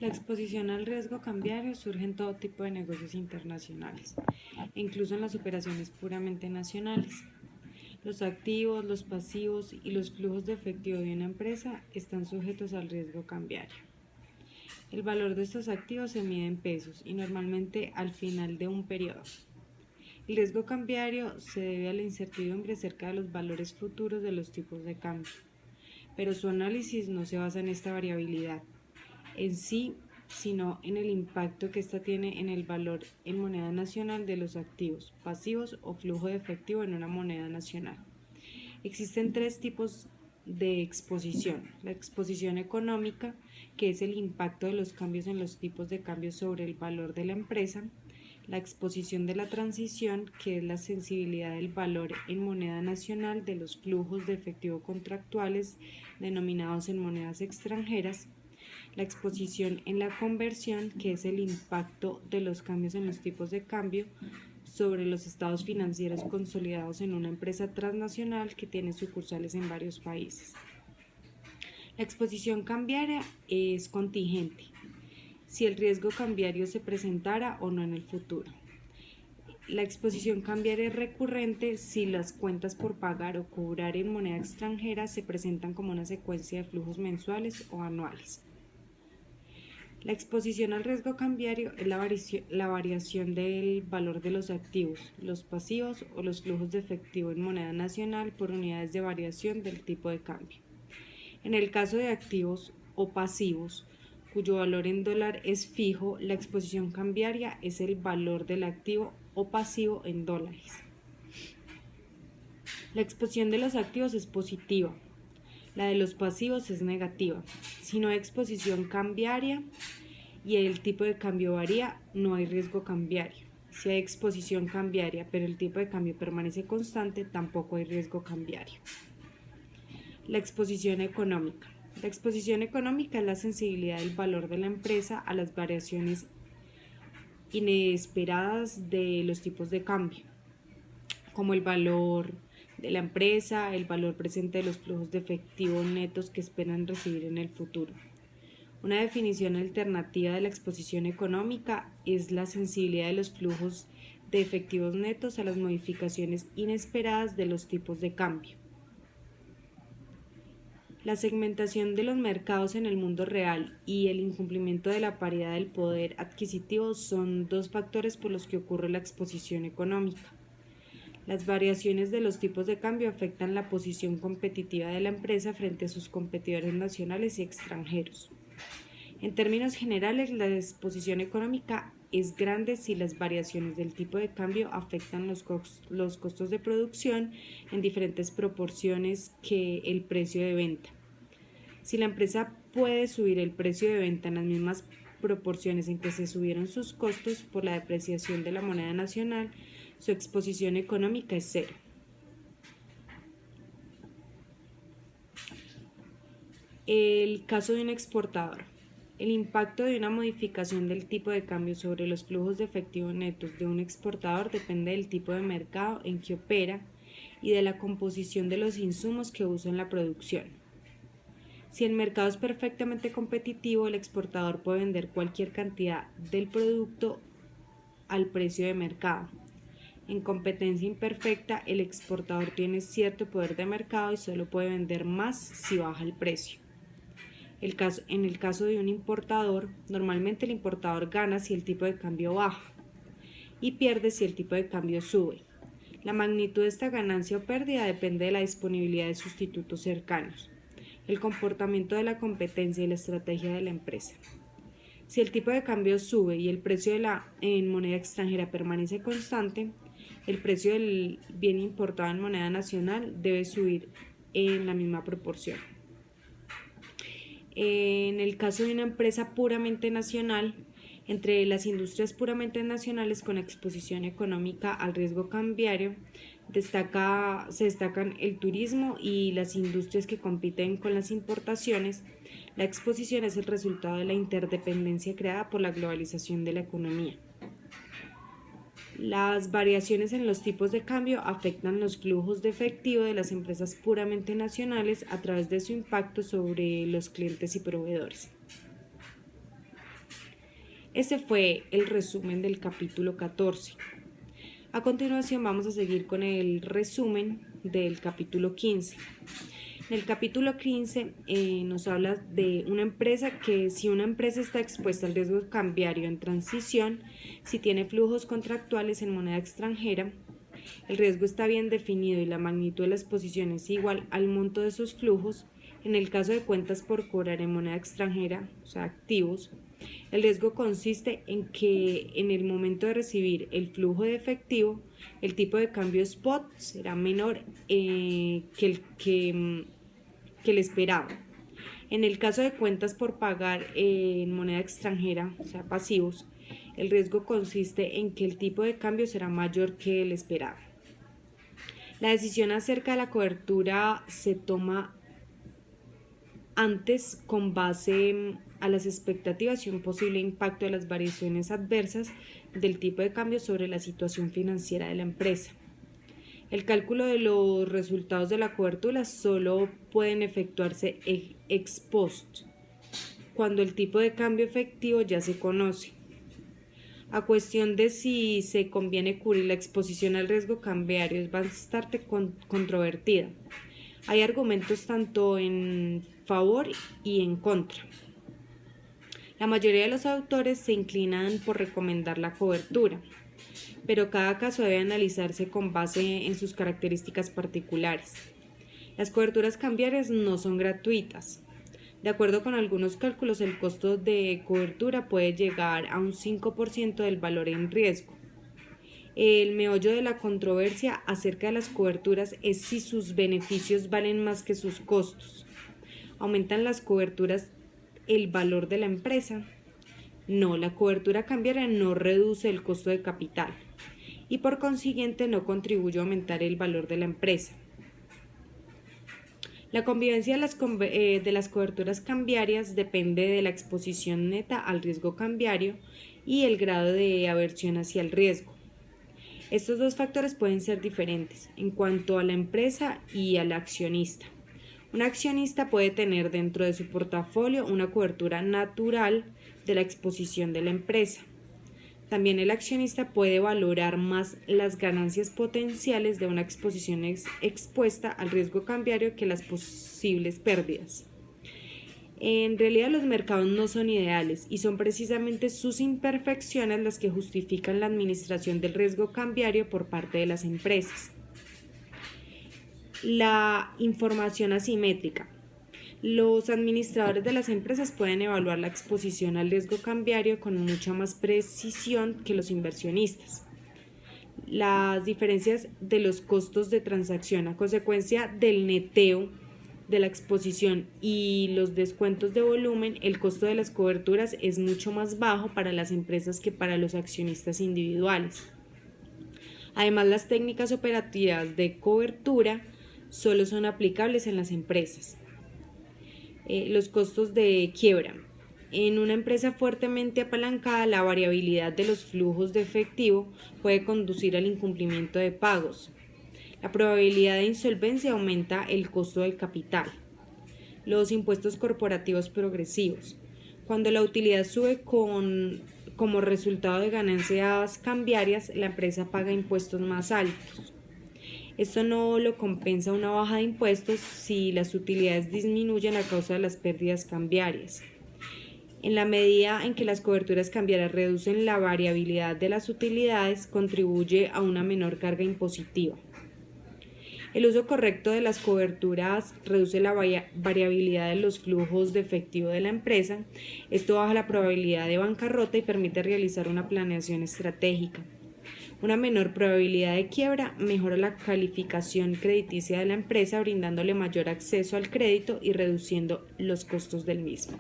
La exposición al riesgo cambiario surge en todo tipo de negocios internacionales, e incluso en las operaciones puramente nacionales. Los activos, los pasivos y los flujos de efectivo de una empresa están sujetos al riesgo cambiario. El valor de estos activos se mide en pesos y normalmente al final de un periodo. El riesgo cambiario se debe a la incertidumbre acerca de los valores futuros de los tipos de cambio, pero su análisis no se basa en esta variabilidad en sí, sino en el impacto que ésta tiene en el valor en moneda nacional de los activos, pasivos o flujo de efectivo en una moneda nacional. Existen tres tipos de exposición. La exposición económica, que es el impacto de los cambios en los tipos de cambio sobre el valor de la empresa. La exposición de la transición, que es la sensibilidad del valor en moneda nacional de los flujos de efectivo contractuales denominados en monedas extranjeras. La exposición en la conversión, que es el impacto de los cambios en los tipos de cambio sobre los estados financieros consolidados en una empresa transnacional que tiene sucursales en varios países. La exposición cambiaria es contingente, si el riesgo cambiario se presentara o no en el futuro. La exposición cambiaria es recurrente si las cuentas por pagar o cobrar en moneda extranjera se presentan como una secuencia de flujos mensuales o anuales. La exposición al riesgo cambiario es la variación del valor de los activos, los pasivos o los flujos de efectivo en moneda nacional por unidades de variación del tipo de cambio. En el caso de activos o pasivos, cuyo valor en dólar es fijo, la exposición cambiaria es el valor del activo o pasivo en dólares. La exposición de los activos es positiva, la de los pasivos es negativa. Si no hay exposición cambiaria y el tipo de cambio varía, no hay riesgo cambiario. Si hay exposición cambiaria pero el tipo de cambio permanece constante, tampoco hay riesgo cambiario. La exposición económica. La exposición económica es la sensibilidad del valor de la empresa a las variaciones inesperadas de los tipos de cambio, como el valor de la empresa, el valor presente de los flujos de efectivo netos que esperan recibir en el futuro. Una definición alternativa de la exposición económica es la sensibilidad de los flujos de efectivos netos a las modificaciones inesperadas de los tipos de cambio. La segmentación de los mercados en el mundo real y el incumplimiento de la paridad del poder adquisitivo son dos factores por los que ocurre la exposición económica. Las variaciones de los tipos de cambio afectan la posición competitiva de la empresa frente a sus competidores nacionales y extranjeros. En términos generales, la exposición económica es grande si las variaciones del tipo de cambio afectan los costos de producción en diferentes proporciones que el precio de venta. Si la empresa puede subir el precio de venta en las mismas proporciones en que se subieron sus costos por la depreciación de la moneda nacional, su exposición económica es cero. El caso de un exportador. El impacto de una modificación del tipo de cambio sobre los flujos de efectivo netos de un exportador depende del tipo de mercado en que opera y de la composición de los insumos que usa en la producción. Si el mercado es perfectamente competitivo, el exportador puede vender cualquier cantidad del producto al precio de mercado. En competencia imperfecta, el exportador tiene cierto poder de mercado y solo puede vender más si baja el precio. En el caso de un importador, normalmente el importador gana si el tipo de cambio baja y pierde si el tipo de cambio sube. La magnitud de esta ganancia o pérdida depende de la disponibilidad de sustitutos cercanos, el comportamiento de la competencia y la estrategia de la empresa. Si el tipo de cambio sube y el precio en moneda extranjera permanece constante, el precio del bien importado en moneda nacional debe subir en la misma proporción. En el caso de una empresa puramente nacional, entre las industrias puramente nacionales con exposición económica al riesgo cambiario, se destacan el turismo y las industrias que compiten con las importaciones. La exposición es el resultado de la interdependencia creada por la globalización de la economía. Las variaciones en los tipos de cambio afectan los flujos de efectivo de las empresas puramente nacionales a través de su impacto sobre los clientes y proveedores. Ese fue el resumen del capítulo 14. A continuación vamos a seguir con el resumen del capítulo 15. En el capítulo 15 nos habla de una empresa que si una empresa está expuesta al riesgo cambiario en transición, si tiene flujos contractuales en moneda extranjera, el riesgo está bien definido y la magnitud de la exposición es igual al monto de sus flujos. En el caso de cuentas por cobrar en moneda extranjera, o sea, activos, el riesgo consiste en que en el momento de recibir el flujo de efectivo, el tipo de cambio spot será menor que el esperado. En el caso de cuentas por pagar en moneda extranjera, o sea, pasivos, el riesgo consiste en que el tipo de cambio será mayor que el esperado. La decisión acerca de la cobertura se toma antes con base a las expectativas y un posible impacto de las variaciones adversas del tipo de cambio sobre la situación financiera de la empresa. El cálculo de los resultados de la cobertura solo pueden efectuarse ex post, cuando el tipo de cambio efectivo ya se conoce. A cuestión de si se conviene cubrir la exposición al riesgo cambiario es bastante controvertida. Hay argumentos tanto en favor y en contra. La mayoría de los autores se inclinan por recomendar la cobertura, pero cada caso debe analizarse con base en sus características particulares. Las coberturas cambiarias no son gratuitas. De acuerdo con algunos cálculos, el costo de cobertura puede llegar a un 5% del valor en riesgo. El meollo de la controversia acerca de las coberturas es si sus beneficios valen más que sus costos. ¿Aumentan las coberturas el valor de la empresa? No, la cobertura cambiaria no reduce el costo de capital y por consiguiente no contribuye a aumentar el valor de la empresa. La convivencia de las coberturas cambiarias depende de la exposición neta al riesgo cambiario y el grado de aversión hacia el riesgo. Estos dos factores pueden ser diferentes en cuanto a la empresa y al accionista. Un accionista puede tener dentro de su portafolio una cobertura natural de la exposición de la empresa. También el accionista puede valorar más las ganancias potenciales de una exposición expuesta al riesgo cambiario que las posibles pérdidas. En realidad los mercados no son ideales y son precisamente sus imperfecciones las que justifican la administración del riesgo cambiario por parte de las empresas. La información asimétrica. Los administradores de las empresas pueden evaluar la exposición al riesgo cambiario con mucha más precisión que los inversionistas. Las diferencias de los costos de transacción a consecuencia del neteo de la exposición y los descuentos de volumen, el costo de las coberturas es mucho más bajo para las empresas que para los accionistas individuales. Además, las técnicas operativas de cobertura solo son aplicables en las empresas. Los costos de quiebra. En una empresa fuertemente apalancada, la variabilidad de los flujos de efectivo puede conducir al incumplimiento de pagos. La probabilidad de insolvencia aumenta el costo del capital. Los impuestos corporativos progresivos. Cuando la utilidad sube como resultado de ganancias cambiarias, la empresa paga impuestos más altos. Esto no lo compensa una baja de impuestos si las utilidades disminuyen a causa de las pérdidas cambiarias. En la medida en que las coberturas cambiarias reducen la variabilidad de las utilidades, contribuye a una menor carga impositiva. El uso correcto de las coberturas reduce la variabilidad de los flujos de efectivo de la empresa. Esto baja la probabilidad de bancarrota y permite realizar una planeación estratégica. Una menor probabilidad de quiebra mejora la calificación crediticia de la empresa, brindándole mayor acceso al crédito y reduciendo los costos del mismo.